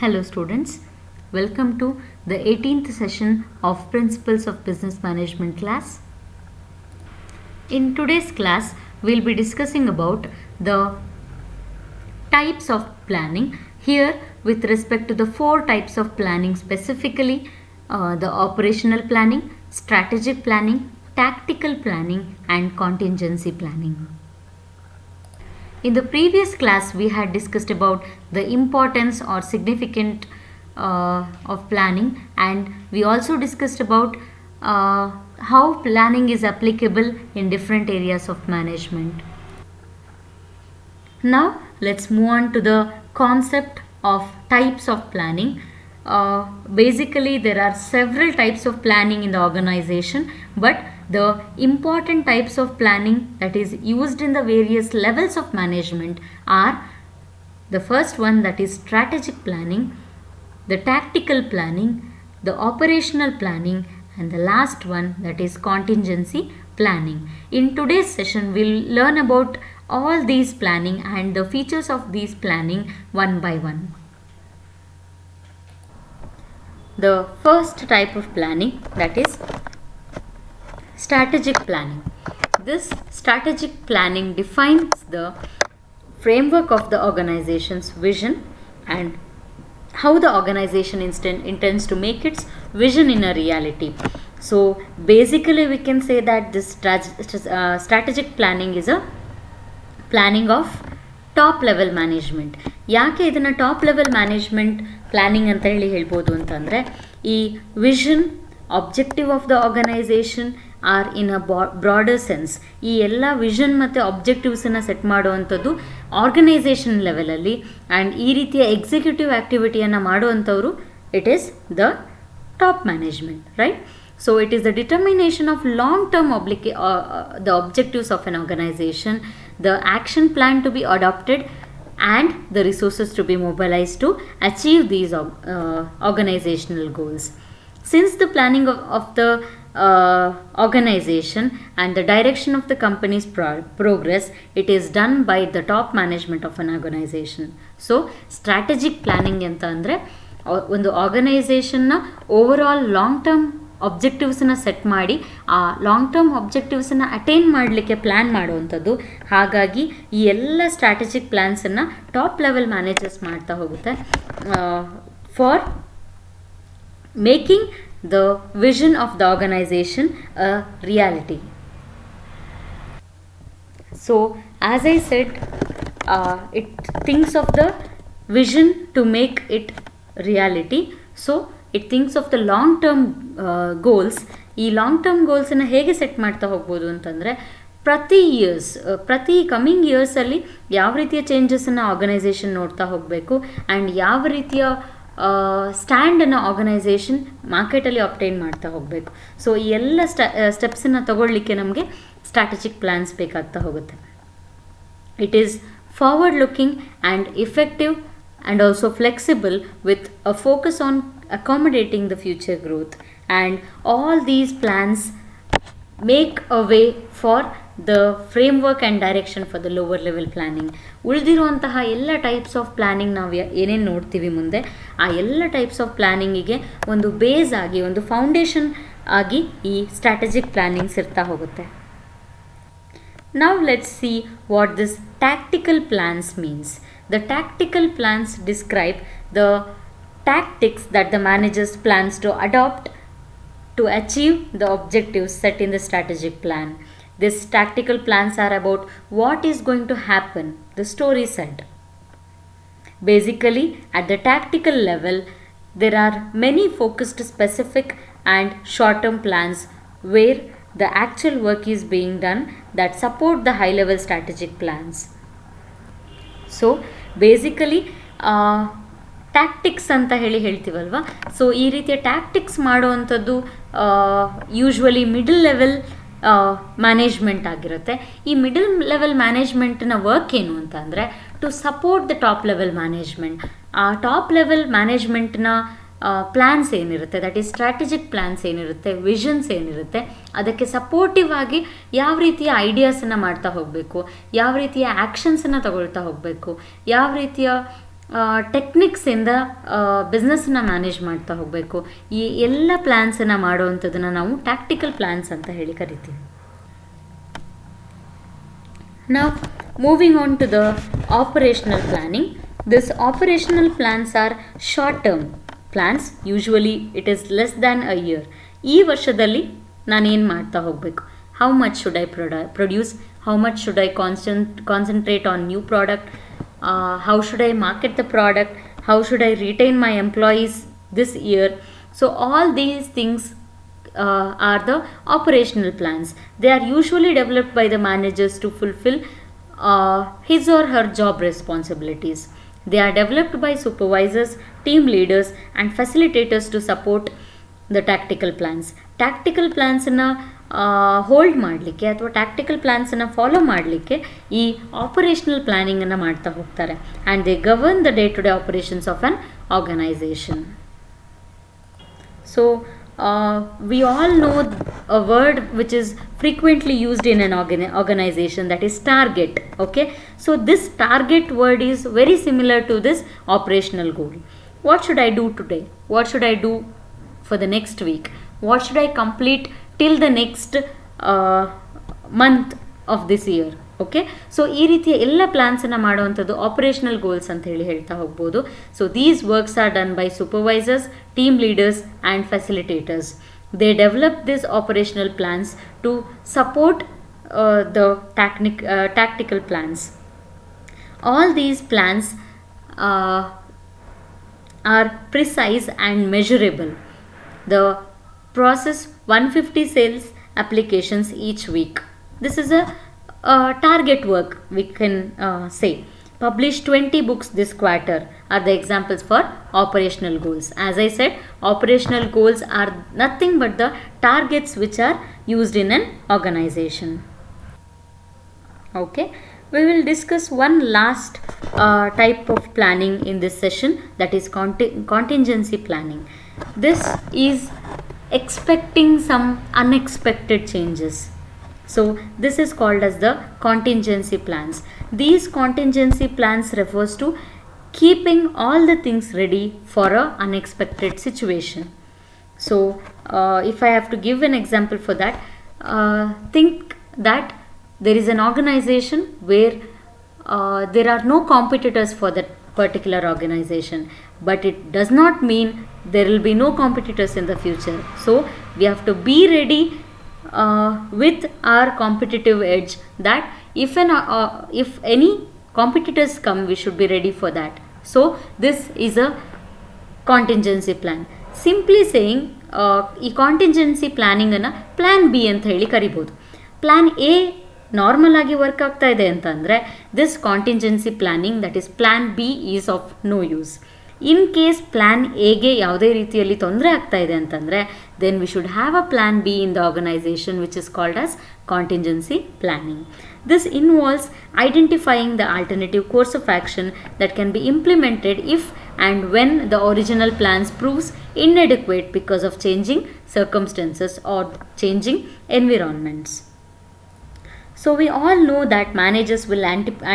Hello students, welcome to the 18th session of Principles of Business Management class. In today's class, we'll be discussing about the types of planning. Here, with respect to the four types of planning specifically, the operational planning, strategic planning, tactical planning and contingency planning. In the previous class, we had discussed about the importance or significance of planning, and we also discussed about how planning is applicable in different areas of management. Now, let's move on to the concept of types of planning. Basically, there are several types of planning in the organization, but the important types of planning that is used in the various levels of management are the first one, that is strategic planning, the tactical planning, the operational planning, and the last one, that is contingency planning. In today's session, we'll learn about all these planning and the features of these planning one by one. The first type of planning, that is strategic planning. This strategic planning defines the framework of the organization's vision and how the organization intends to make its vision in a reality. So basically we can say that this strategic planning is a planning of top level management. ಯಾಕೆ ಇದನ್ನು top level management planning ಅಂತ ಹೇಳ್ಬೋದು ಅಂತಂದರೆ, ಈ vision, objective of the organisation or in a broader sense, ಈ ಎಲ್ಲ vision ಮತ್ತು ಆಬ್ಜೆಕ್ಟಿವ್ಸನ್ನು ಸೆಟ್ ಮಾಡುವಂಥದ್ದು ಆರ್ಗನೈಸೇಷನ್ ಲೆವೆಲಲ್ಲಿ, ಆ್ಯಂಡ್ ಈ ರೀತಿಯ ಎಕ್ಸಿಕ್ಯೂಟಿವ್ ಆ್ಯಕ್ಟಿವಿಟಿಯನ್ನು ಮಾಡುವಂಥವ್ರು it is the top management, right? So it is the determination of long-term the objectives of an organization, the action plan to be adopted, and the resources to be mobilized to achieve these organizational goals. Since the planning of the organization and the direction of the company's progress, it is done by the top management of an organization. So strategic planning ಅಂತ ಅಂದರೆ ಒಂದು ಆರ್ಗನೈಸೇಷನ್ನ overall long term ಆಬ್ಜೆಕ್ಟಿವ್ಸನ್ನು set ಮಾಡಿ ಆ long term ಆಬ್ಜೆಕ್ಟಿವ್ಸನ್ನು attain ಮಾಡಲಿಕ್ಕೆ plan ಮಾಡುವಂಥದ್ದು. ಹಾಗಾಗಿ ಈ ಎಲ್ಲ ಸ್ಟ್ರಾಟಜಿಕ್ ಪ್ಲ್ಯಾನ್ಸನ್ನು ಟಾಪ್ ಲೆವೆಲ್ ಮ್ಯಾನೇಜರ್ಸ್ ಮಾಡ್ತಾ ಹೋಗುತ್ತೆ for making the vision of the organisation a reality. So as I said, it thinks of the vision to make it reality. So it thinks of the long term goals. ಈ long term ಗೋಲ್ಸನ್ನು ಹೇಗೆ set ಮಾಡ್ತಾ ಹೋಗ್ಬೋದು ಅಂತಂದರೆ, ಪ್ರತಿ coming ಇಯರ್ಸಲ್ಲಿ ಯಾವ ರೀತಿಯ ಚೇಂಜಸನ್ನು organisation ನೋಡ್ತಾ ಹೋಗಬೇಕು, ಆ್ಯಂಡ್ ಯಾವ ರೀತಿಯ ಸ್ಟ್ಯಾಂಡನ್ನು ಆರ್ಗನೈಸೇಷನ್ ಮಾರ್ಕೆಟಲ್ಲಿ ಅಪ್ಟೈನ್ ಮಾಡ್ತಾ ಹೋಗಬೇಕು. ಸೊ ಈ ಎಲ್ಲ ಸ್ಟೆಪ್ಸನ್ನು ತಗೊಳ್ಳಿಕ್ಕೆ ನಮಗೆ ಸ್ಟ್ರಾಟಜಿಕ್ ಪ್ಲ್ಯಾನ್ಸ್ ಬೇಕಾಗ್ತಾ ಹೋಗುತ್ತೆ. It is forward looking and effective and also flexible with a focus on accommodating the future growth, and all these plans make a way for the framework and direction for the lower level planning. ಉಳಿದಿರುವಂತಹ ಎಲ್ಲ types of planning ನಾವು ಏನೇನು ನೋಡ್ತೀವಿ ಮುಂದೆ, ಆ ಎಲ್ಲ types of ಪ್ಲ್ಯಾನಿಂಗಿಗೆ ಒಂದು base ಆಗಿ, ಒಂದು ಫೌಂಡೇಶನ್ ಆಗಿ ಈ ಸ್ಟ್ರಾಟಜಿಕ್ ಪ್ಲ್ಯಾನಿಂಗ್ಸ್ ಇರ್ತಾ ಹೋಗುತ್ತೆ. Now let's see what this tactical plans means. The tactical plans describe the tactics that the managers plans to adopt to achieve the objectives set in the strategic plan. These tactical plans are about what is going to happen, the story set. Basically, at the tactical level, there are many focused, specific and short-term plans where the actual work is being done that support the high level strategic plans. So basically tactics ಅಂತ ಹೇಳ್ತೀವಲ್ವ, so ಈ ರೀತಿಯ tactics ಮಾಡುವಂಥದ್ದು usually middle level management ಆಗಿರುತ್ತೆ. ಈ middle level ಮ್ಯಾನೇಜ್ಮೆಂಟ್ನ work ಏನು ಅಂತ ಅಂದರೆ, to support the top level management. ಆ ಟಾಪ್ ಲೆವೆಲ್ ಮ್ಯಾನೇಜ್ಮೆಂಟ್ನ ಪ್ಲ್ಯಾನ್ಸ್ ಏನಿರುತ್ತೆ, ದಟ್ ಈಸ್ ಸ್ಟ್ರಾಟಜಿಕ್ ಪ್ಲ್ಯಾನ್ಸ್ ಏನಿರುತ್ತೆ, ವಿಷನ್ಸ್ ಏನಿರುತ್ತೆ, ಅದಕ್ಕೆ ಸಪೋರ್ಟಿವ್ ಆಗಿ ಯಾವ ರೀತಿಯ ಐಡಿಯಾಸನ್ನು ಮಾಡ್ತಾ ಹೋಗಬೇಕು, ಯಾವ ರೀತಿಯ ಆ್ಯಕ್ಷನ್ಸನ್ನು ತಗೊಳ್ತಾ ಹೋಗಬೇಕು, ಯಾವ ರೀತಿಯ ಟೆಕ್ನಿಕ್ಸಿಂದ ಬಿಸ್ನೆಸ್ನ ಮ್ಯಾನೇಜ್ ಮಾಡ್ತಾ ಹೋಗಬೇಕು. ಈ ಎಲ್ಲ ಪ್ಲ್ಯಾನ್ಸನ್ನು ಮಾಡುವಂಥದ್ದನ್ನು ನಾವು ಟ್ಯಾಕ್ಟಿಕಲ್ ಪ್ಲ್ಯಾನ್ಸ್ ಅಂತ ಹೇಳಿ ಕರಿತೀವಿ. Now, moving on to the operational planning. This operational plans are short-term plans. Usually, it is less than a year. ಈ ವರ್ಷದಲ್ಲಿ ನಾನೇನು ಮಾಡ್ತಾ ಹೋಗಬೇಕು? How much should I produce? How much should I concentrate on new product? How should I market the product? How should I retain my employees this year? So, all these things are the operational plans. They are usually developed by the managers to fulfill his or her job responsibilities. They are developed by supervisors, team leaders and facilitators to support the tactical plans. Tactical ಪ್ಲ್ಯಾನ್ಸನ್ನು hold ಮಾಡಲಿಕ್ಕೆ ಅಥವಾ tactical ಪ್ಲ್ಯಾನ್ಸನ್ನು follow ಮಾಡಲಿಕ್ಕೆ ಈ operational ಪ್ಲ್ಯಾನಿಂಗನ್ನು ಮಾಡ್ತಾ ಹೋಗ್ತಾರೆ. And they govern the day to day operations of an organisation. So, we all know a word which is frequently used in an organization, that is target. Okay, so this target word is very similar to this operational goal. What should I do today? What should I do for the next week? What should I complete till the next month of this year? Okay, so ಈ ರೀತಿಯ ಎಲ್ಲ ಪ್ಲ್ಯಾನ್ಸನ್ನು ಮಾಡುವಂಥದ್ದು operational goals ಅಂತ ಹೇಳಿ ಹೇಳ್ತಾ ಹೋಗ್ಬೋದು. So these works are done by supervisors, team leaders and facilitators. They develop this operational plans to support the tactical plans. All these plans are precise and measurable. The process 150 sales applications each week. This is a target work, we can say. Publish 20 books this quarter are the examples for operational goals. As I said, operational goals are nothing but the targets which are used in an organization. Okay, we will discuss one last type of planning in this session, that is contingency planning. This is expecting some unexpected changes. So this is called as the contingency plans. These contingency plans refers to keeping all the things ready for a unexpected situation. So if I have to give an example for that, think that there is an organization where there are no competitors for that particular organization, but it does not mean there will be no competitors in the future. So we have to be ready with our competitive edge, that if any competitors come, we should be ready for that. So this is a contingency plan. Simply saying, ಈ contingency ಪ್ಲ್ಯಾನಿಂಗನ್ನು plan B ಅಂತ ಹೇಳಿ ಕರಿಬೋದು. Plan A normal ಆಗಿ work ಆಗ್ತಾ ಇದೆ ಅಂತಂದರೆ, this contingency planning, that is plan B is of no use. In case plan ಎಗೆ ಯಾವುದೇ ರೀತಿಯಲ್ಲಿ ತೊಂದರೆ ಆಗ್ತಾ ಇದೆ ಅಂತಂದರೆ, then we should have a plan B in the organisation which is called as contingency planning. This involves identifying the alternative course of action that can be implemented if and when the original plans proves inadequate because of changing circumstances or changing environments. So we all know that managers will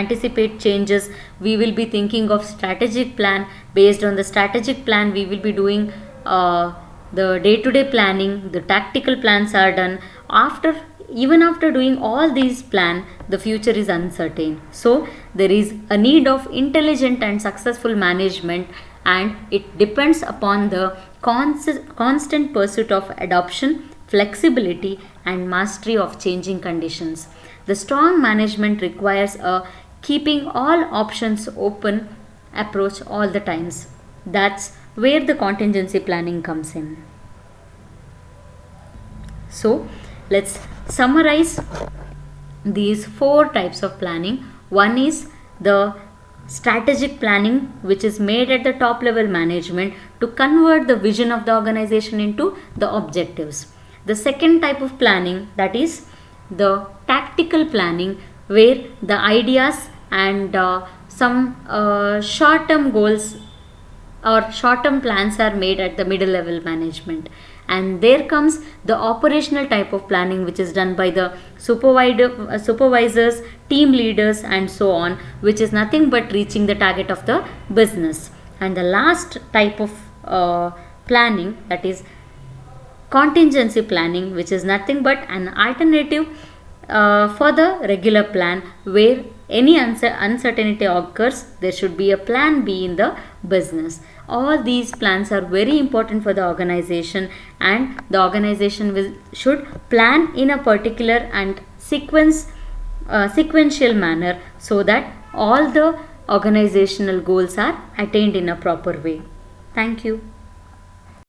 anticipate changes. We will be thinking of strategic plan. Based on the strategic plan, we will be doing the day-to-day planning. The tactical plans are done. Even after doing all these plans, the future is uncertain. So there is a need of intelligent and successful management, and it depends upon the constant pursuit of adoption, flexibility and mastery of changing conditions. The strong management requires a keeping all options open approach all the times. That's where the contingency planning comes in. So let's summarize these 4 types of planning. One is the strategic planning, which is made at the top level management to convert the vision of the organization into the objectives. The second type of planning, that is the tactical planning, where the ideas and some short term goals or short term plans are made at the middle level management. And there comes the operational type of planning, which is done by the supervisors, team leaders, and so on, which is nothing but reaching the target of the business. And the last type of planning, that is contingency planning, which is nothing but an alternative for the regular plan, where any uncertainty occurs, there should be a plan B in the business. All these plans are very important for the organization, and the organization should plan in a particular and sequential manner, so that all the organizational goals are attained in a proper way. Thank you.